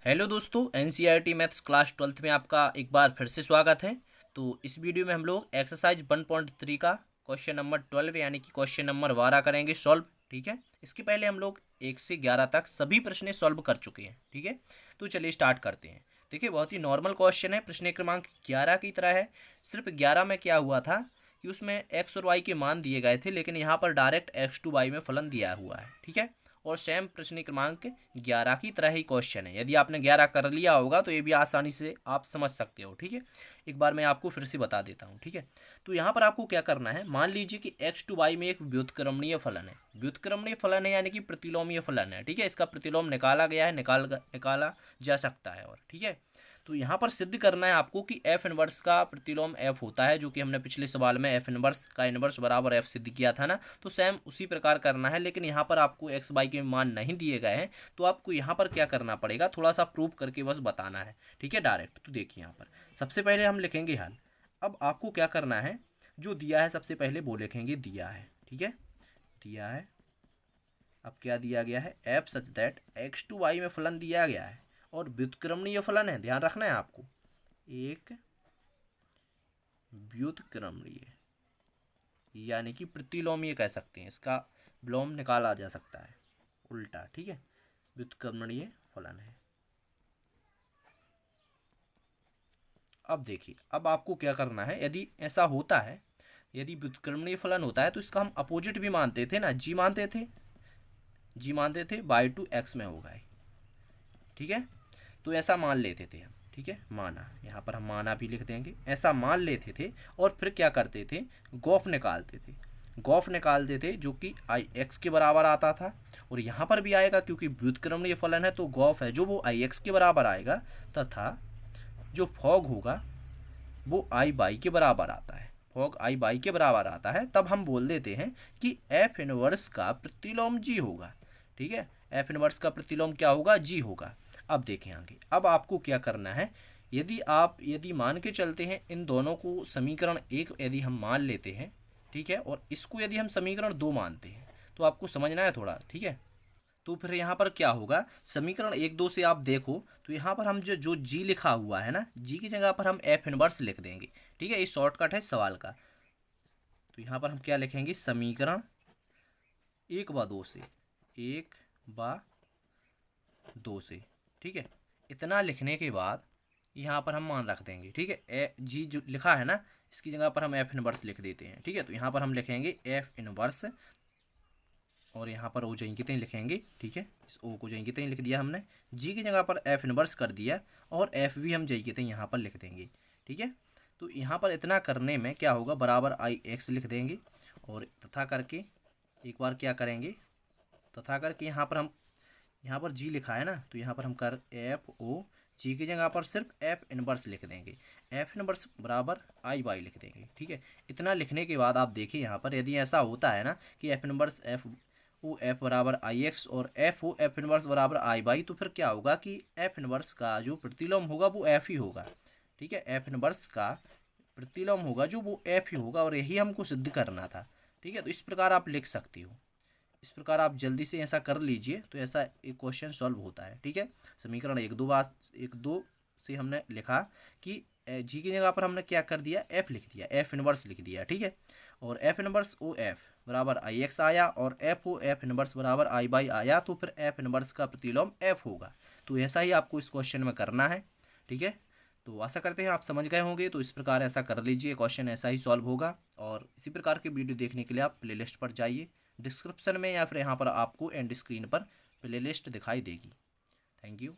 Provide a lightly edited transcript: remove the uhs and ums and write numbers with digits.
Hello दोस्तों, NCERT maths class 12th में आपका एक बार फिर से स्वागत है। तो इस वीडियो में हम लोग एक्सरसाइज 1.3 का क्वेश्चन नंबर 12 यानी कि क्वेश्चन नंबर 12 करेंगे सॉल्व। ठीक है, इसके पहले हम लोग 1 से 11 तक सभी प्रश्न सॉल्व कर चुके हैं। ठीक है, तो चलिए स्टार्ट करते हैं। देखिए, बहुत ही नॉर्मल क्वेश्चन है, प्रश्न क्रमांक 11 की तरह है। सिर्फ 11 में क्या हुआ था कि उसमें एक्स और वाई के मान दिए गए थे, लेकिन यहाँ पर डायरेक्ट एक्स टू वाई में फलन दिया हुआ है। ठीक है, और सेम प्रश्न क्रमांक 11 की तरह ही क्वेश्चन है। यदि आपने 11 कर लिया होगा तो ये भी आसानी से आप समझ सकते हो। ठीक है, एक बार मैं आपको फिर से बता देता हूँ। ठीक है, तो यहाँ पर आपको क्या करना है, मान लीजिए कि एक्स टू वाई में एक व्युत्क्रमणीय फलन है। व्युत्क्रमणीय फलन है यानी कि प्रतिलोमीय फलन है। ठीक है, इसका प्रतिलोम निकाला गया है, निकाला जा सकता है। और ठीक है, तो यहाँ पर सिद्ध करना है आपको कि एफ इनवर्स का प्रतिलोम एफ होता है, जो कि हमने पिछले सवाल में एफ इनवर्स का इनवर्स बराबर एफ सिद्ध किया था ना। तो सेम उसी प्रकार करना है, लेकिन यहाँ पर आपको एक्स वाई के मान नहीं दिए गए हैं, तो आपको यहाँ पर क्या करना पड़ेगा, थोड़ा सा प्रूव करके बस बताना है। ठीक है, डायरेक्ट। तो देखिए यहाँ पर सबसे पहले हम लिखेंगे हल। अब आपको क्या करना है, जो दिया है सबसे पहले वो लिखेंगे दिया है। ठीक है, दिया है। अब क्या दिया गया है, F such that X to Y में फलन दिया गया है और व्युत्क्रमणीय फलन है, ध्यान रखना है आपको। एक व्युत्क्रमणीय यानी कि प्रतिलोमीय कह सकते हैं, इसका विलोम निकाला जा सकता है उल्टा। ठीक है, व्युत्क्रमणीय फलन है। अब देखिए, अब आपको क्या करना है, यदि ऐसा होता है, यदि व्युत्क्रमणीय फलन होता है तो इसका हम अपोजिट भी मानते थे ना, जी मानते थे बाई टू एक्स में होगा। ठीक है, तो ऐसा मान लेते थे हम। ठीक है, माना, यहाँ पर हम माना भी लिख देंगे, ऐसा मान लेते थे और फिर क्या करते थे, गॉफ निकालते थे। गॉफ निकालते थे जो कि आई एक्स के बराबर आता था, और यहाँ पर भी आएगा क्योंकि व्युत्क्रमणीय फलन है, तो गॉफ है जो वो आई एक्स के बराबर आएगा, तथा जो फॉग होगा वो आई बाई के बराबर आता है। फॉग आई बाई के बराबर आता है, तब हम बोल देते हैं कि एफ इनवर्स का प्रतिलोम जी होगा। ठीक है, एफ इनवर्स का प्रतिलोम क्या होगा, जी होगा। अब देखें आगे, अब आपको क्या करना है, यदि मान के चलते हैं इन दोनों को समीकरण 1 यदि हम मान लेते हैं, ठीक है, और इसको यदि हम समीकरण 2 मानते हैं, तो आपको समझना है थोड़ा। ठीक है, तो फिर यहाँ पर क्या होगा, समीकरण 1 2 से आप देखो तो यहाँ पर हम जो जी लिखा हुआ है ना, जी की जगह पर हम एफ इनवर्स लिख देंगे। ठीक है, ये शॉर्टकट है सवाल का। तो यहाँ पर हम क्या लिखेंगे, समीकरण 1 व 2 से, 1 व 2 से। ठीक है, इतना लिखने के बाद यहाँ पर हम मान रख देंगे। ठीक है, ए जी जो लिखा है ना, इसकी जगह पर हम एफ इनवर्स लिख देते हैं। ठीक है, तो यहाँ पर हम लिखेंगे एफ इनवर्स, और यहाँ पर ओ जाएंगे कितने लिखेंगे। ठीक है, इस ओ को जाएंगे कितने लिख दिया हमने, जी की जगह पर एफ इनवर्स कर दिया, और एफ भी हम जाएंगे कितने यहाँ पर लिख देंगे। ठीक है, तो यहाँ पर इतना करने में क्या होगा, बराबर आई एक्स लिख देंगे, और तथा करके एक बार क्या करेंगे, तथा करके यहाँ पर जी लिखा है ना, तो यहाँ पर हम कर एफ ओ, जी की जगह पर सिर्फ एफ इनवर्स लिख देंगे, एफ इनवर्स बराबर आई बाई लिख देंगे। ठीक है, इतना लिखने के बाद आप देखिए यहाँ पर, यदि ऐसा होता है ना कि F inverse F O F बराबर आई एक्स और एफ ओ एफ इनवर्स बराबर आई बाई, तो फिर क्या होगा कि एफ इनवर्स का जो प्रतिलोम होगा वो एफ ही होगा। ठीक है, एफ इनवर्स का प्रतिलोम होगा जो वो एफ ही होगा, और यही हमको सिद्ध करना था। ठीक है, तो इस प्रकार आप लिख सकते हो, इस प्रकार आप जल्दी से ऐसा कर लीजिए, तो ऐसा एक क्वेश्चन सॉल्व होता है। ठीक है, समीकरण 1 2 से हमने लिखा कि जी की जगह पर हमने क्या कर दिया, एफ लिख दिया, एफ इनवर्स लिख दिया। ठीक है, और एफ इनवर्स ओ एफ बराबर आई एक्स आया, और एफ ओ एफ इनवर्स बराबर आई बाई आया, तो फिर एफ इनवर्स का प्रतिलोम एफ होगा। तो ऐसा ही आपको इस क्वेश्चन में करना है। ठीक है, तो आशा करते हैं आप समझ गए होंगे। तो इस प्रकार ऐसा कर लीजिए, क्वेश्चन ऐसा ही सॉल्व होगा। और इसी प्रकार के वीडियो देखने के लिए आप प्लेलिस्ट पर जाइए, डिस्क्रिप्शन में या फिर यहाँ पर आपको एंड स्क्रीन पर प्लेलिस्ट दिखाई देगी। Thank you.